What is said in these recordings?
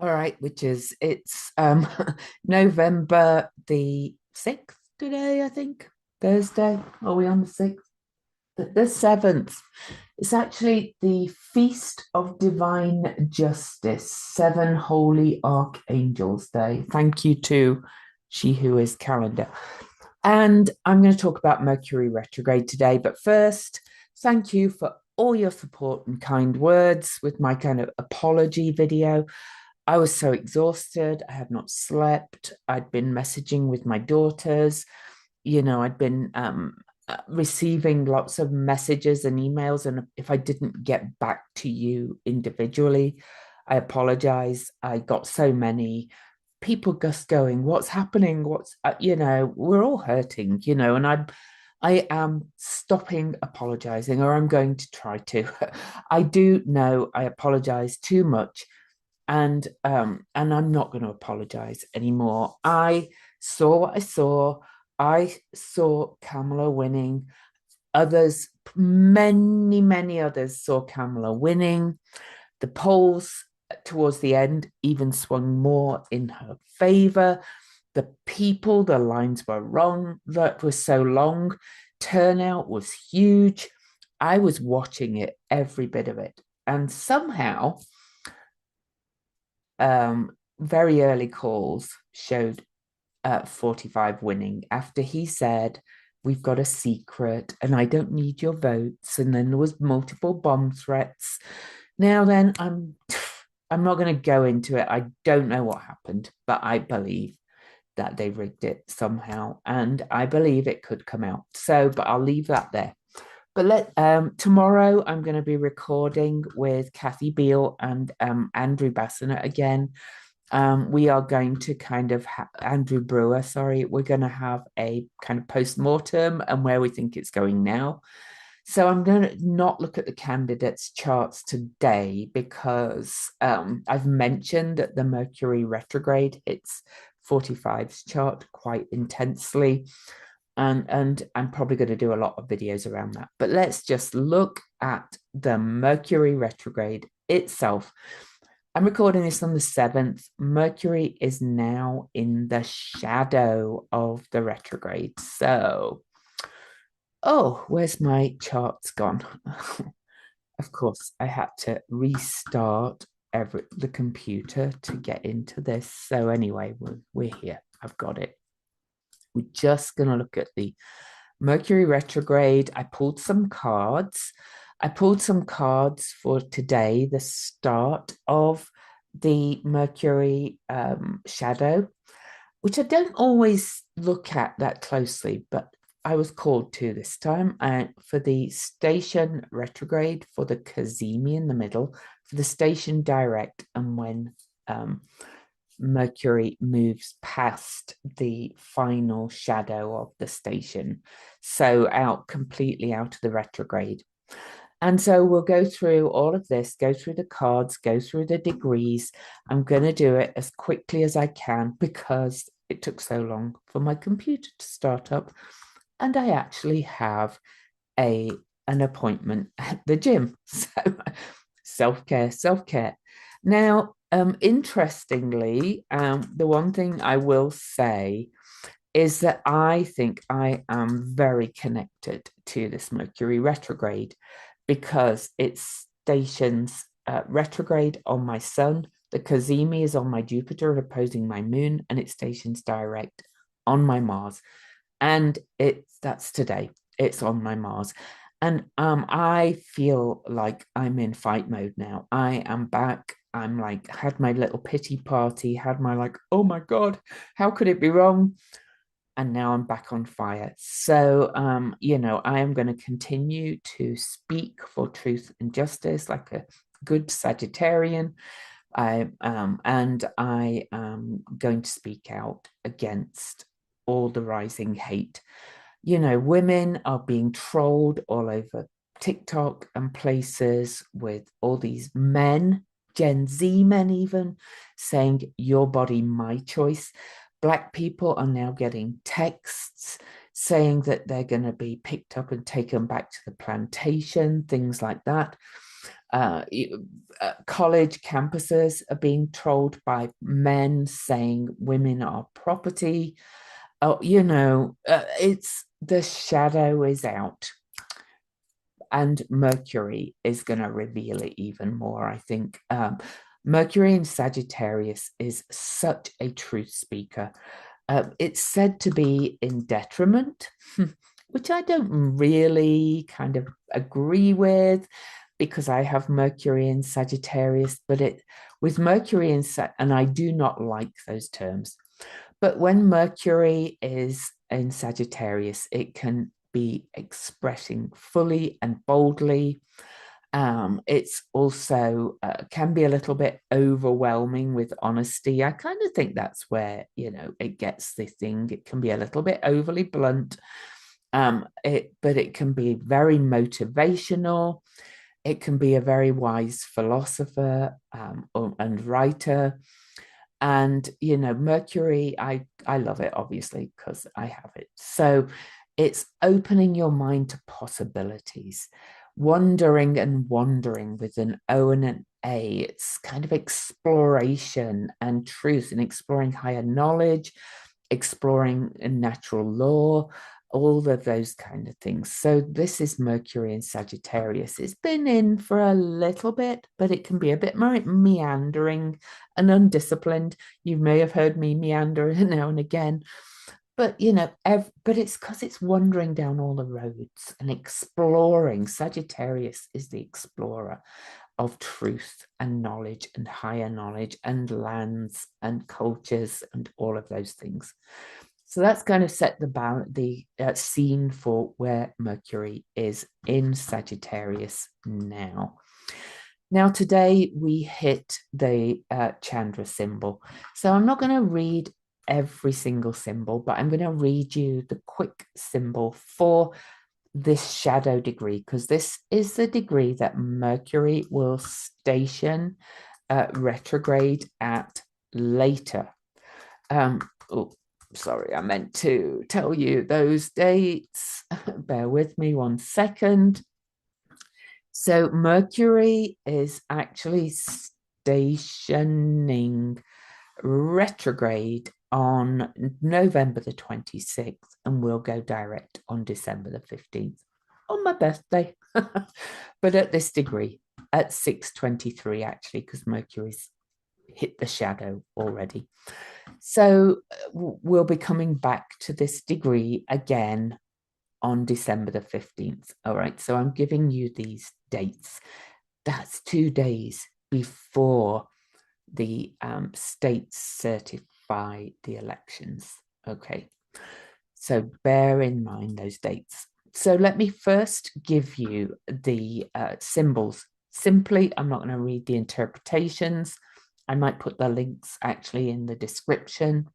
All right, it's November the 6th today, I think. Thursday. Are we on the 6th? The 7th. It's actually the Feast of Divine Justice, Seven Holy Archangels Day. Thank you to She Who Is Calendar. And I'm going to talk about Mercury retrograde today. But first, thank you for all your support and kind words with my kind of apology video. I was so exhausted. I had not slept. I'd been messaging with my daughters. I'd been receiving lots of messages and emails. And if I didn't get back to you individually, I apologize. I got so many people just going, "What's happening? We're all hurting, and I am stopping apologizing, or I'm going to try to. I do know I apologize too much, and I'm not going to apologize anymore. I saw what I saw. I saw Kamala winning. Others, many others saw Kamala winning. The polls towards the end even swung more in her favor. The lines were wrong. That was so long. Turnout was huge. I was watching it, every bit of it. And somehow, very early calls showed 45 winning after he said, "We've got a secret and I don't need your votes." And then there was multiple bomb threats. Now then, I'm not going to go into it. I don't know what happened, but I believe that they rigged it somehow, and I believe it could come out. So, but I'll leave that there. But tomorrow I'm going to be recording with Kathy Beale and Andrew Bassonette again. We are going to kind of Andrew Brewer, sorry, we're going to have a kind of post-mortem and where we think it's going now. So I'm going to not look at the candidates' charts today because I've mentioned that the Mercury retrograde, it's 45's chart quite intensely. And I'm probably going to do a lot of videos around that. But let's just look at the Mercury retrograde itself. I'm recording this on the 7th. Mercury is now in the shadow of the retrograde. So, oh, where's my charts gone? Of course, I had to restart the computer to get into this. So anyway, we're here. I've got it. We're just going to look at the Mercury retrograde. I pulled some cards. I pulled some cards for today, the start of the Mercury shadow, which I don't always look at that closely, but I was called to this time. For the station retrograde, for the Cazimi in the middle, for the station direct, and when Mercury moves past the final shadow of the station, so completely out of the retrograde. And so we'll go through all of this, go through the cards, go through the degrees. I'm going to do it as quickly as I can because it took so long for my computer to start up. And I actually have an appointment at the gym. So self-care, self-care. Now, interestingly, the one thing I will say is that I think I am very connected to this Mercury retrograde because it stations retrograde on my sun. The Cazimi is on my Jupiter opposing my moon, and it stations direct on my Mars. And that's today. It's on my Mars. And I feel like I'm in fight mode now. I am back. I'm like, had my little pity party, had my like, oh my God, how could it be wrong? And now I'm back on fire. So, I am going to continue to speak for truth and justice like a good Sagittarian. And I am going to speak out against all the rising hate. Women are being trolled all over TikTok and places with all these men, Gen Z men even, saying, "Your body, my choice." Black people are now getting texts saying that they're going to be picked up and taken back to the plantation, things like that. college campuses are being trolled by men saying women are property. Oh, it's the shadow is out, and Mercury is going to reveal it even more, I think. Mercury in Sagittarius is such a truth speaker. It's said to be in detriment, which I don't really kind of agree with because I have Mercury in Sagittarius, but with Mercury in and I do not like those terms. But when Mercury is in Sagittarius, it can be expressing fully and boldly. It's also can be a little bit overwhelming with honesty. I kind of think that's where, it gets the thing. It can be a little bit overly blunt, but it can be very motivational. It can be a very wise philosopher and writer. And Mercury, I love it obviously because I have it. So it's opening your mind to possibilities, wondering and wandering with an O and an A. It's kind of exploration and truth, and exploring higher knowledge, exploring natural law, all of those kind of things. So this is Mercury in Sagittarius. It's been in for a little bit, but it can be a bit more meandering and undisciplined. You may have heard me meander now and again, but but it's because it's wandering down all the roads and exploring. Sagittarius is the explorer of truth and knowledge and higher knowledge and lands and cultures and all of those things. So that's kind of set the scene for where Mercury is in Sagittarius now. Now, today we hit the Chandra symbol. So I'm not going to read every single symbol, but I'm going to read you the quick symbol for this shadow degree, because this is the degree that Mercury will station retrograde at later. Oh, sorry, I meant to tell you those dates. Bear with me 1 second. So Mercury is actually stationing retrograde on November the 26th and will go direct on December the 15th on my birthday. But at this degree, at 6:23 actually, because Mercury's hit the shadow already. So we'll be coming back to this degree again on December the 15th. All right, so I'm giving you these dates. That's 2 days before the states certify the elections. Okay, so bear in mind those dates. So let me first give you the symbols. Simply, I'm not going to read the interpretations. I might put the links actually in the description.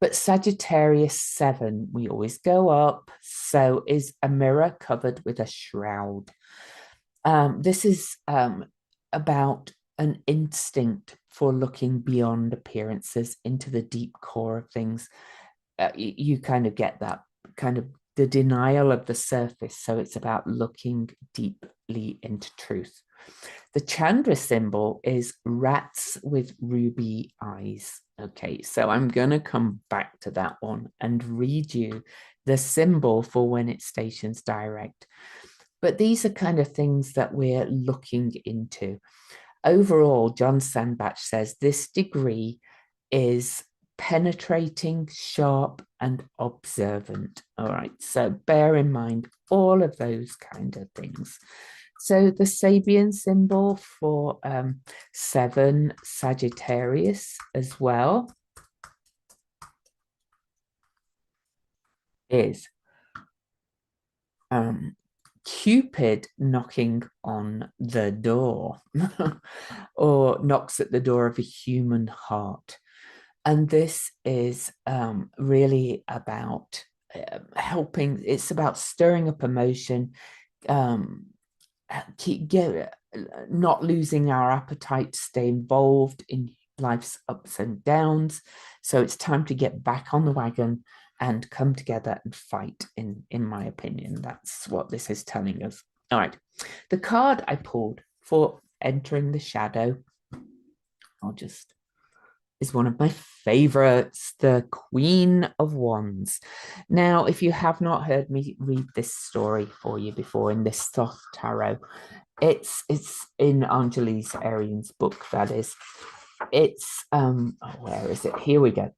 But Sagittarius 7, we always go up, so is a mirror covered with a shroud. This is about an instinct for looking beyond appearances into the deep core of things. You kind of get that kind of the denial of the surface. So it's about looking deeply into truth. The Chandra symbol is rats with ruby eyes. Okay, so I'm going to come back to that one and read you the symbol for when it stations direct. But these are kind of things that we're looking into. Overall, John Sandbach says this degree is penetrating, sharp, and observant. All right, so bear in mind all of those kind of things. So the Sabian symbol for 7 Sagittarius as well is Cupid knocking on the door or knocks at the door of a human heart. And this is really about helping, it's about stirring up emotion, not losing our appetite, stay involved in life's ups and downs. So it's time to get back on the wagon and come together and fight, in my opinion. That's what this is telling us. All right. The card I pulled for entering the shadow. Is one of my favorites, the Queen of Wands. Now, if you have not heard me read this story for you before in this soft tarot, it's in Anjali's Arian's book, that is. It's where is it? Here we go.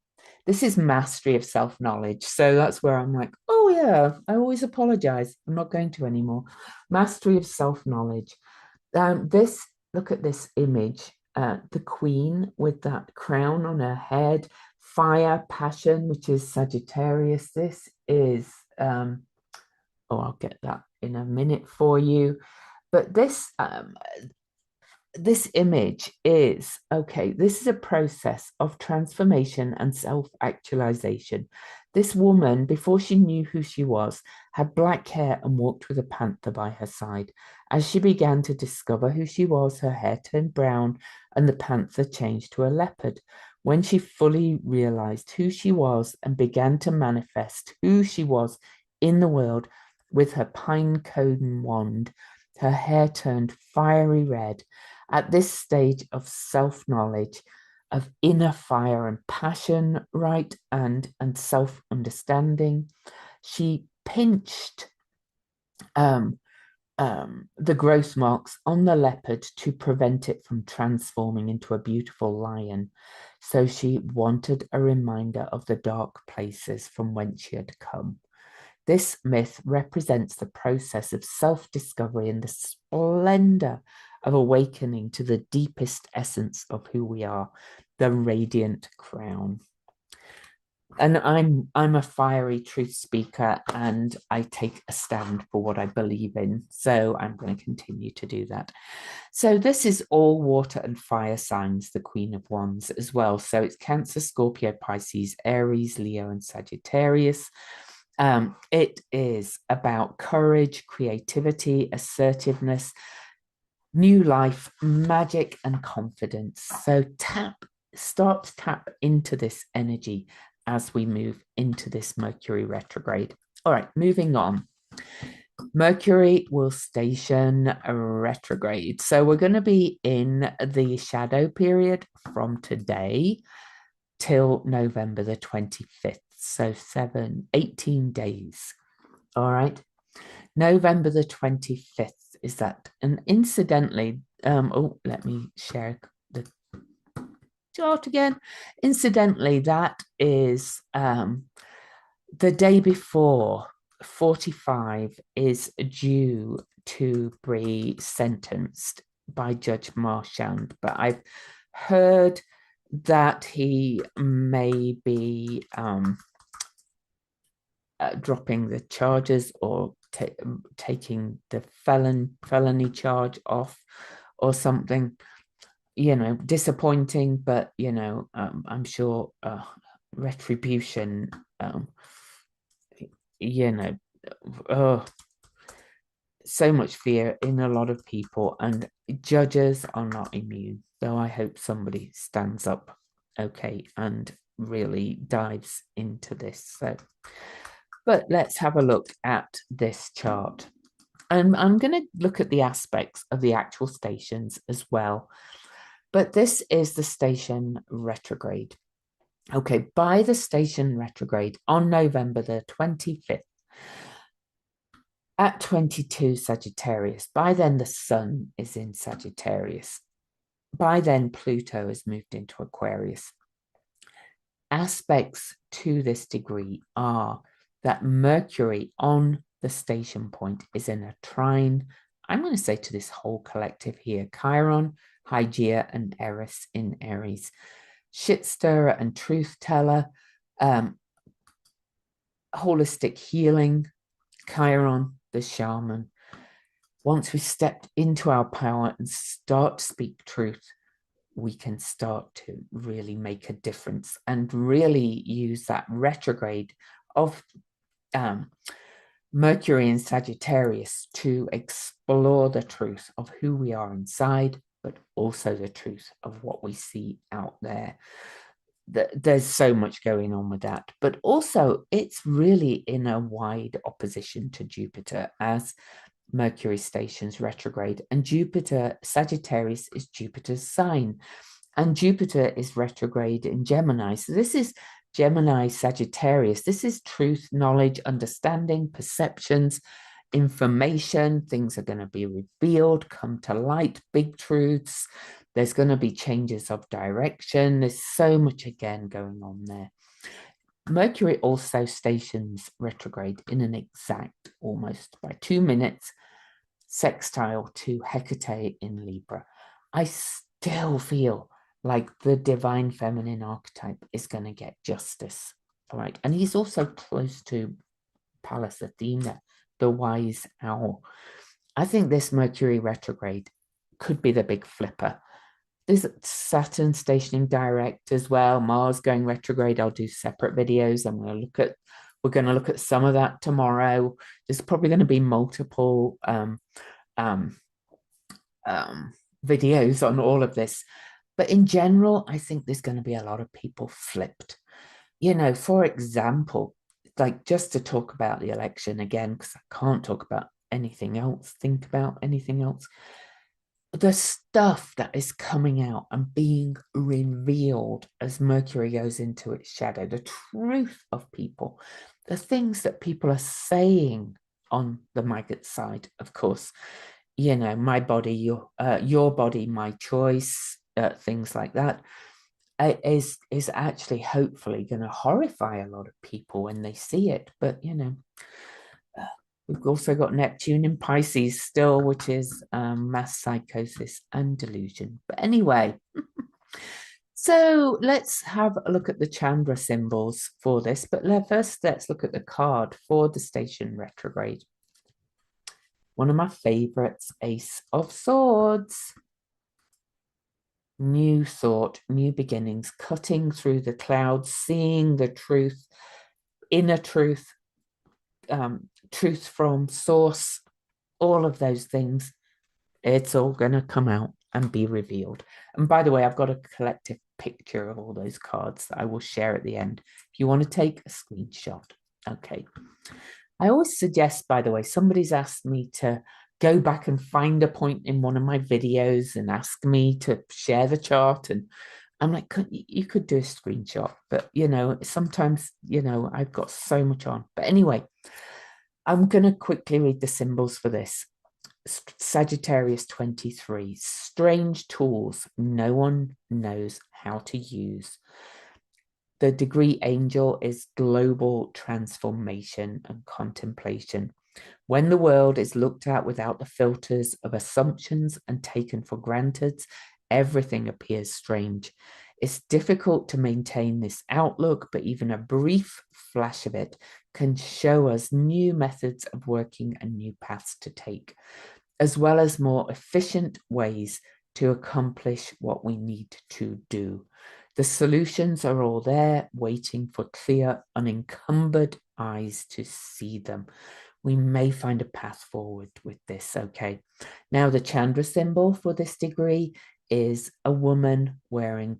This is mastery of self-knowledge. So that's where I'm like, oh yeah, I always apologize. I'm not going to anymore. Mastery of self-knowledge. Look at this image. The queen with that crown on her head, fire, passion, which is Sagittarius. This is, I'll get that in a minute for you. But this image is, okay, this is a process of transformation and self-actualization. This woman, before she knew who she was, had black hair and walked with a panther by her side. As she began to discover who she was, her hair turned brown and the panther changed to a leopard. When she fully realized who she was and began to manifest who she was in the world with her pine cone wand, her hair turned fiery red. At this stage of self-knowledge, of inner fire and passion, right, and self-understanding, she pinched the growth marks on the leopard to prevent it from transforming into a beautiful lion. So she wanted a reminder of the dark places from whence she had come. This myth represents the process of self-discovery and the splendor of awakening to the deepest essence of who we are, the radiant crown. And I'm a fiery truth speaker, and I take a stand for what I believe in. So I'm going to continue to do that. So this is all water and fire signs, the Queen of Wands as well. So it's Cancer, Scorpio, Pisces, Aries, Leo, and Sagittarius. It is about courage, creativity, assertiveness, new life, magic, and confidence. So start to tap into this energy as we move into this Mercury retrograde. All right, moving on. Mercury will station retrograde. So we're going to be in the shadow period from today till November the 25th. So 18 days. All right. November the 25th is that. And incidentally, let me share the chart again. Incidentally, that is the day before 45 is due to be sentenced by Judge Marchand, but I've heard that he may be dropping the charges or taking the felony charge off or something. Disappointing, but I'm sure retribution, so much fear in a lot of people, and judges are not immune, though I hope somebody stands up, okay, and really dives into this. But let's have a look at this chart. And I'm going to look at the aspects of the actual stations as well. But this is the station retrograde. Okay, by the station retrograde on November the 25th, at 22 Sagittarius, by then the sun is in Sagittarius. By then Pluto has moved into Aquarius. Aspects to this degree are that Mercury on the station point is in a trine, I'm going to say, to this whole collective here: Chiron, Hygeia, and Eris in Aries. Shit stirrer and truth teller, holistic healing, Chiron, the shaman. Once we step into our power and start to speak truth, we can start to really make a difference and really use that retrograde of Mercury in Sagittarius to explore the truth of who we are inside, but also the truth of what we see out there. There's so much going on with that, but also it's really in a wide opposition to Jupiter, as Mercury stations retrograde, and Jupiter, Sagittarius is Jupiter's sign, and Jupiter is retrograde in Gemini. So this is Gemini, Sagittarius. This is truth, knowledge, understanding, perceptions, information. Things are going to be revealed, come to light, big truths. There's going to be changes of direction. There's so much again going on there. Mercury also stations retrograde in an exact, almost by 2 minutes, sextile to Hecate in Libra. I still feel like the divine feminine archetype is going to get justice. All right. And he's also close to Pallas Athena, the wise owl. I think this Mercury retrograde could be the big flipper. There's Saturn stationing direct as well, Mars going retrograde. I'll do separate videos. We're going to look at some of that tomorrow. There's probably going to be multiple videos on all of this. But in general, I think there's going to be a lot of people flipped. For example, like just to talk about the election again, because I can't talk about anything else, think about anything else. The stuff that is coming out and being revealed as Mercury goes into its shadow, the truth of people, the things that people are saying on the maggot side, of course, my body, your body, my choice, things like that, is actually hopefully going to horrify a lot of people when they see it. But we've also got Neptune in Pisces still, which is mass psychosis and delusion. But anyway, so let's have a look at the Chandra symbols for this. But first, let's look at the card for the station retrograde. One of my favorites, Ace of Swords. New thought, new beginnings, cutting through the clouds, seeing the truth, inner truth, truth from source, all of those things. It's all going to come out and be revealed. And by the way, I've got a collective picture of all those cards that I will share at the end if you want to take a screenshot. Okay. I always suggest, by the way, somebody's asked me to go back and find a point in one of my videos and ask me to share the chart. And I'm like, you could do a screenshot, but sometimes, I've got so much on. But anyway, I'm going to quickly read the symbols for this. Sagittarius 23, strange tools no one knows how to use. The degree angel is global transformation and contemplation. When the world is looked at without the filters of assumptions and taken for granted, everything appears strange. It's difficult to maintain this outlook, but even a brief flash of it can show us new methods of working and new paths to take, as well as more efficient ways to accomplish what we need to do. The solutions are all there, waiting for clear, unencumbered eyes to see them. We may find a path forward with this, okay? Now, the Chandra symbol for this degree is a woman wearing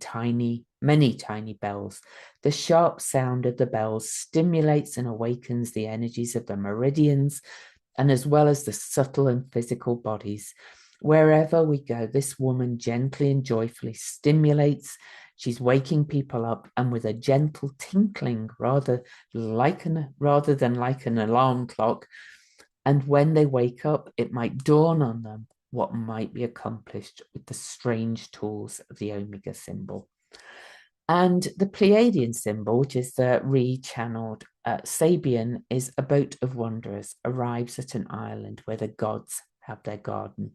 many tiny bells. The sharp sound of the bells stimulates and awakens the energies of the meridians, and as well as the subtle and physical bodies. Wherever we go, this woman gently and joyfully stimulates. She's waking people up, and with a gentle tinkling, rather than like an alarm clock. And when they wake up, it might dawn on them what might be accomplished with the strange tools of the Omega symbol. And the Pleiadian symbol, which is the rechanneled Sabian, is a boat of wanderers, arrives at an island where the gods have their garden.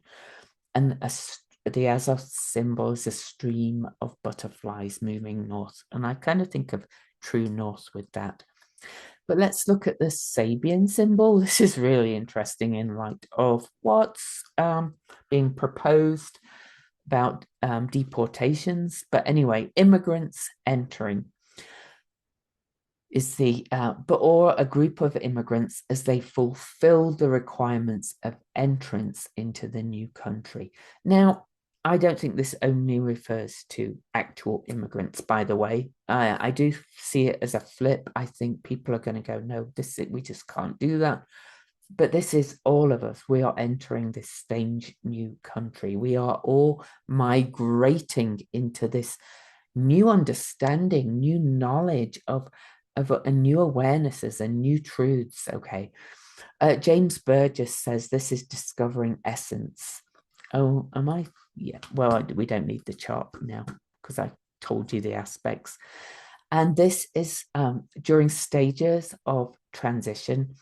And the Azov symbol is a stream of butterflies moving north. And I kind of think of true north with that. But let's look at the Sabian symbol. This is really interesting in light of what's being proposed about deportations. But anyway, immigrants entering is or a group of immigrants as they fulfill the requirements of entrance into the new country. Now, I don't think this only refers to actual immigrants, by the way. I do see it as a flip. I think people are going to go, no, we just can't do that. But this is all of us. We are entering this strange new country. We are all migrating into this new understanding, new knowledge of new awarenesses and new truths. Okay. James Burgess says this is discovering essence. Oh, am I? Yeah. Well, we don't need the chart now because I told you the aspects. And this is during stages of transition,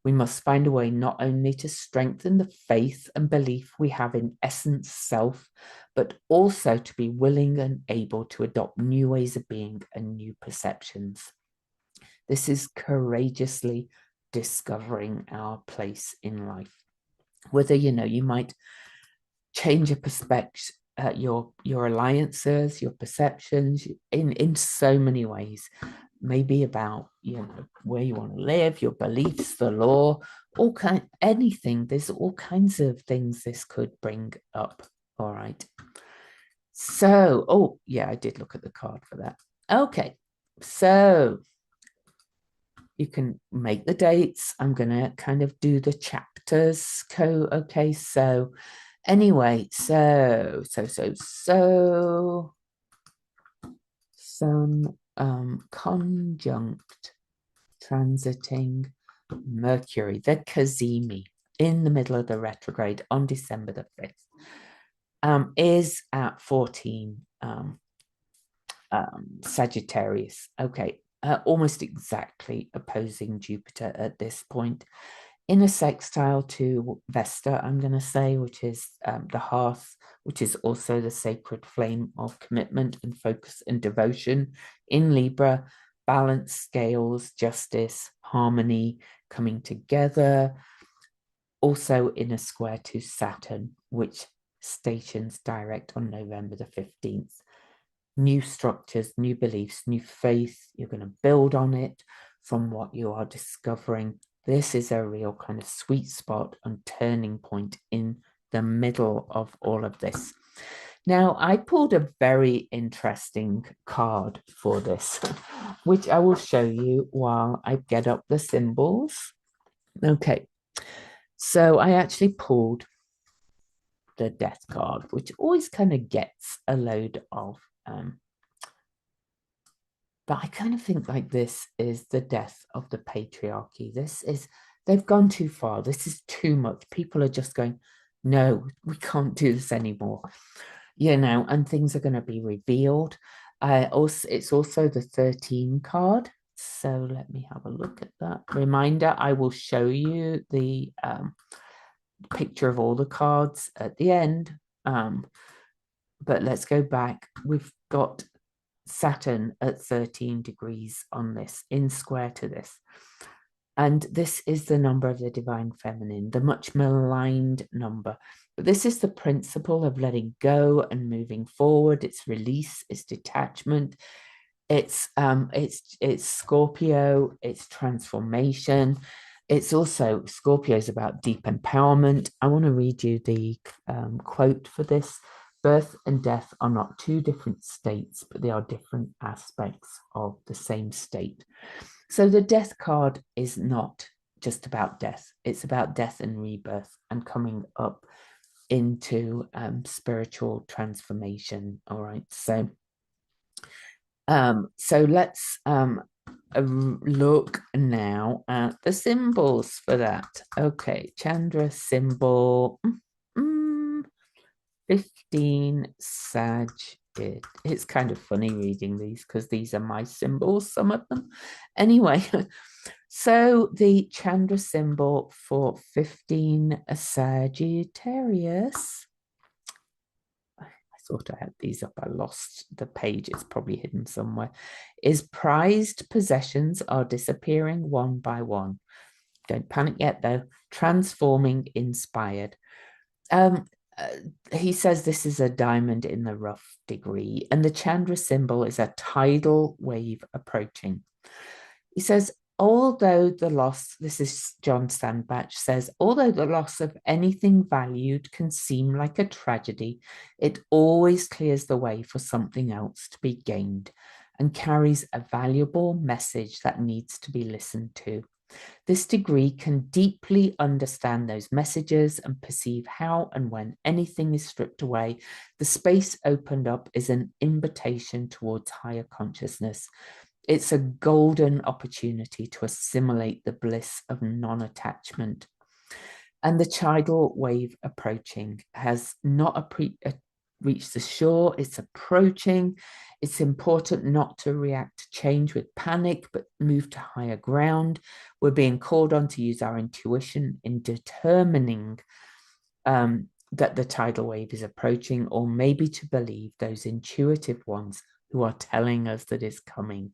we must find a way not only to strengthen the faith and belief we have in essence self, but also to be willing and able to adopt new ways of being and new perceptions. This is courageously discovering our place in life. Whether, you might change your perspective, your alliances, your perceptions in so many ways. Maybe about where you want to live, your beliefs, the law, anything. There's all kinds of things this could bring up. All right. So, oh yeah, I did look at the card for that. Okay, so you can make the dates. I'm gonna kind of do the chapters. Okay, so anyway, so Sun conjunct transiting Mercury, the Cazimi, in the middle of the retrograde on December the 5th, is at 14 Sagittarius. Okay, almost exactly opposing Jupiter at this point. In a sextile to Vesta, I'm going to say, which is the hearth, which is also the sacred flame of commitment and focus and devotion. In Libra, balance, scales, justice, harmony, coming together. Also in a square to Saturn, which stations direct on November the 15th. New structures, new beliefs, new faith. You're going to build on it from what you are discovering. This is a real kind of sweet spot and turning point in the middle of all of this. Now, I pulled a very interesting card for this, which I will show you while I get up the symbols. Okay, so I actually pulled the death card, which always kind of gets a load of but I kind of think like this is the death of the patriarchy. They've gone too far. This is too much. People are just going, no, we can't do this anymore, and things are going to be revealed. It's also the 13 card. So let me have a look at that. Reminder, I will show you the picture of all the cards at the end. But let's go back. We've got Saturn at 13 degrees on this, in square to this. And this is the number of the divine feminine, the much maligned number. But this is the principle of letting go and moving forward. It's release, it's detachment, it's Scorpio, it's transformation. It's also Scorpio is about deep empowerment. I want to read you the quote for this. Birth and death are not two different states, but they are different aspects of the same state. So the death card is not just about death. It's about death and rebirth and coming up into spiritual transformation. All right. So let's look now at the symbols for that. Okay, Chandra symbol. 15 Sag. It's kind of funny reading these because these are my symbols, some of them. Anyway, so the Chandra symbol for 15 Sagittarius. I thought I had these up. I lost the page. It's probably hidden somewhere. Is prized possessions are disappearing one by one. Don't panic yet, though. Transforming inspired. He says this is a diamond in the rough degree, and the Chandra symbol is a tidal wave approaching. He says, although the loss, this is John Sandbach says, although the loss of anything valued can seem like a tragedy, it always clears the way for something else to be gained and carries a valuable message that needs to be listened to. This degree can deeply understand those messages and perceive how and when anything is stripped away, the space opened up is an invitation towards higher consciousness. It's a golden opportunity to assimilate the bliss of non-attachment. And the tidal wave approaching has not reached the shore, it's approaching. It's important not to react to change with panic, but move to higher ground. We're being called on to use our intuition in determining that the tidal wave is approaching, or maybe to believe those intuitive ones who are telling us that it's coming.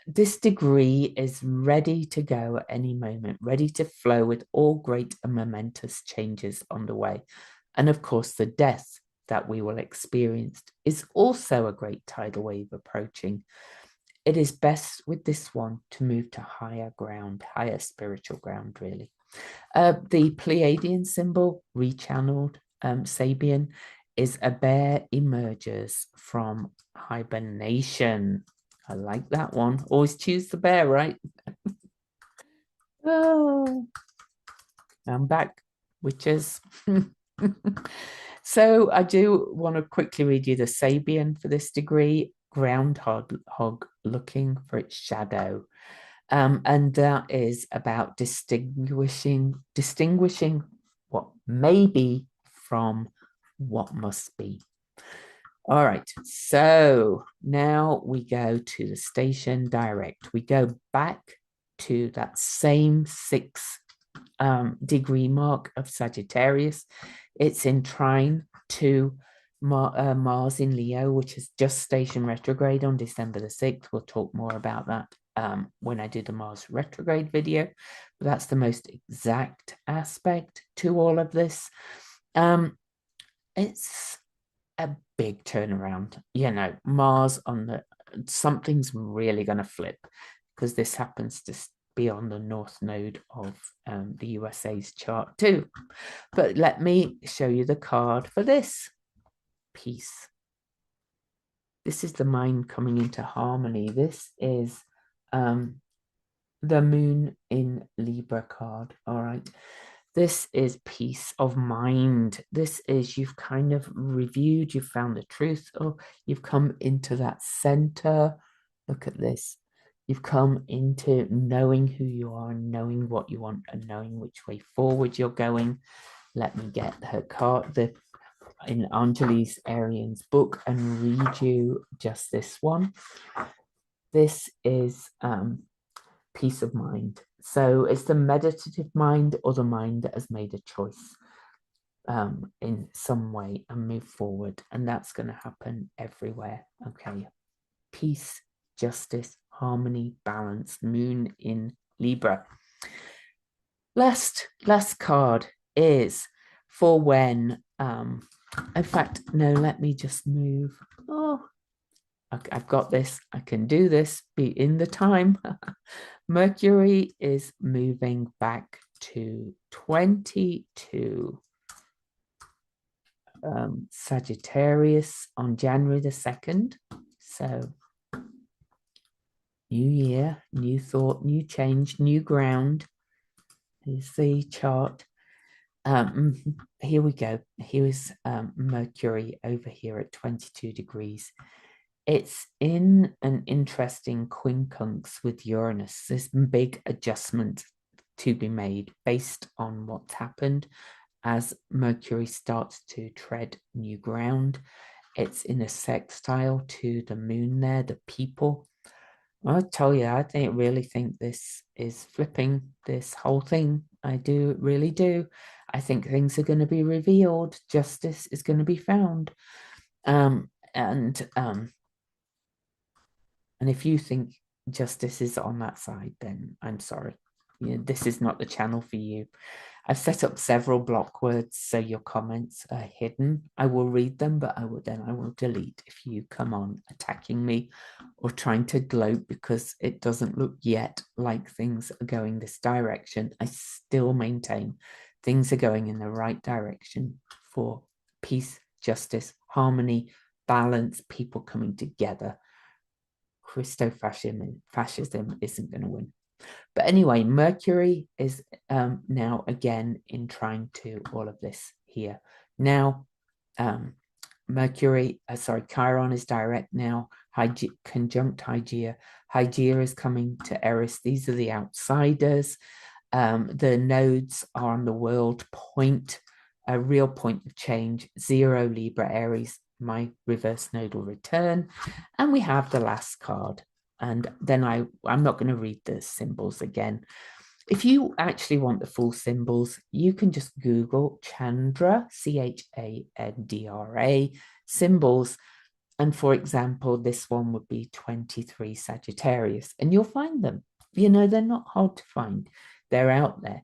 This degree is ready to go at any moment, ready to flow with all great and momentous changes on the way. And of course, the death that we will experience is also a great tidal wave approaching. It is best with this one to move to higher ground, higher spiritual ground, really. The Pleiadian symbol, rechanneled Sabian, is a bear emerges from hibernation. I like that one. Always choose the bear, right? Oh, I'm back, witches. So I do want to quickly read you the Sabian for this degree. Groundhog looking for its shadow. And that is about distinguishing what may be from what must be. All right, so now we go to the station direct. We go back to that same 6 degree mark of Sagittarius. It's in trine to Mars in Leo, which is just station retrograde on December the 6th. We'll talk more about that when I do the Mars retrograde video. But that's the most exact aspect to all of this. It's a big turnaround. Mars on the something's really going to flip, because this happens to be on the north node of the USA's chart too. But let me show you the card for this piece. This is the mind coming into harmony. This is the moon in Libra card. All right. This is peace of mind. This is you've kind of reviewed, you've found the truth, or you've come into that center. Look at this. You've come into knowing who you are, knowing what you want, and knowing which way forward you're going. Let me get her card in Anjali's Arian's book and read you just this one. This is peace of mind. So it's the meditative mind, or the mind that has made a choice in some way and move forward. And that's going to happen everywhere. Okay. Peace, justice, harmony, balance, moon in Libra. Last card is for when, in fact, no, let me just move. Oh, I've got this. I can do this. Be in the time. Mercury is moving back to 22 Sagittarius on January the 2nd. So new year, new thought, new change, new ground. Here's the chart. Here we go. Here is Mercury over here at 22 degrees. It's in an interesting quincunx with Uranus. There's big adjustment to be made based on what's happened as Mercury starts to tread new ground. It's in a sextile to the moon there, the people. I tell you, I really think this is flipping this whole thing. I do, really do. I think things are going to be revealed. Justice is going to be found. And if you think justice is on that side, then I'm sorry. This is not the channel for you. I've set up several block words so your comments are hidden. I will read them, but I will delete if you come on attacking me or trying to gloat because it doesn't look yet like things are going this direction. I still maintain things are going in the right direction for peace, justice, harmony, balance, people coming together. Christo-fascism isn't going to win. But anyway, Mercury is now again in trine to all of this here. Now, um, Chiron is direct now, conjunct Hygeia. Hygeia is coming to Eris. These are the outsiders. The nodes are on the world point, a real point of change, 0 Libra Aries. My reverse node will return. And we have the last card. And then I'm not going to read the symbols again. If you actually want the full symbols, you can just Google Chandra, Chandra, symbols. And for example, this one would be 23 Sagittarius, and you'll find them. They're not hard to find. They're out there.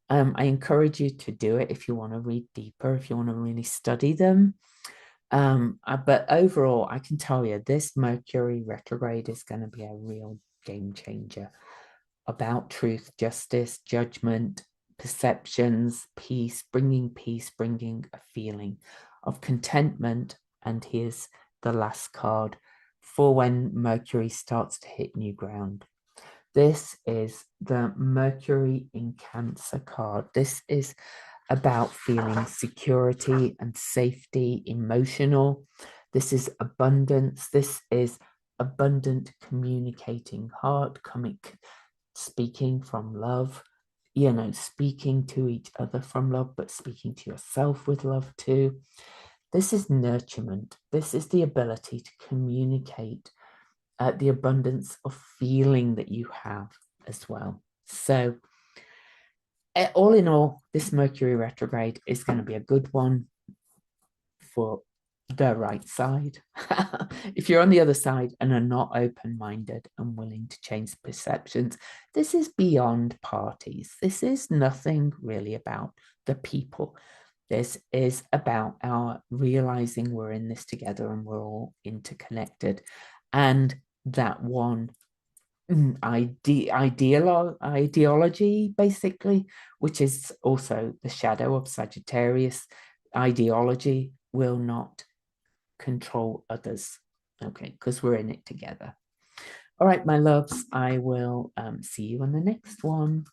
I encourage you to do it if you want to read deeper, if you want to really study them. But overall, I can tell you this Mercury retrograde is going to be a real game changer about truth, justice, judgment, perceptions, peace, bringing a feeling of contentment. And here's the last card for when Mercury starts to hit new ground. This is the Mercury in Cancer card. This is about feeling security and safety, emotional. This is abundance. This is abundant communicating heart, speaking from love, speaking to each other from love, but speaking to yourself with love too. This is nurturement. This is the ability to communicate the abundance of feeling that you have as well. So all in all, this Mercury retrograde is going to be a good one for the right side. If you're on the other side and are not open-minded and willing to change perceptions, this is beyond parties. This is nothing really about the people. This is about our realizing we're in this together and we're all interconnected. And that one ideology, basically, which is also the shadow of Sagittarius, ideology will not control others, okay, because we're in it together. All right, my loves, I will see you on the next one.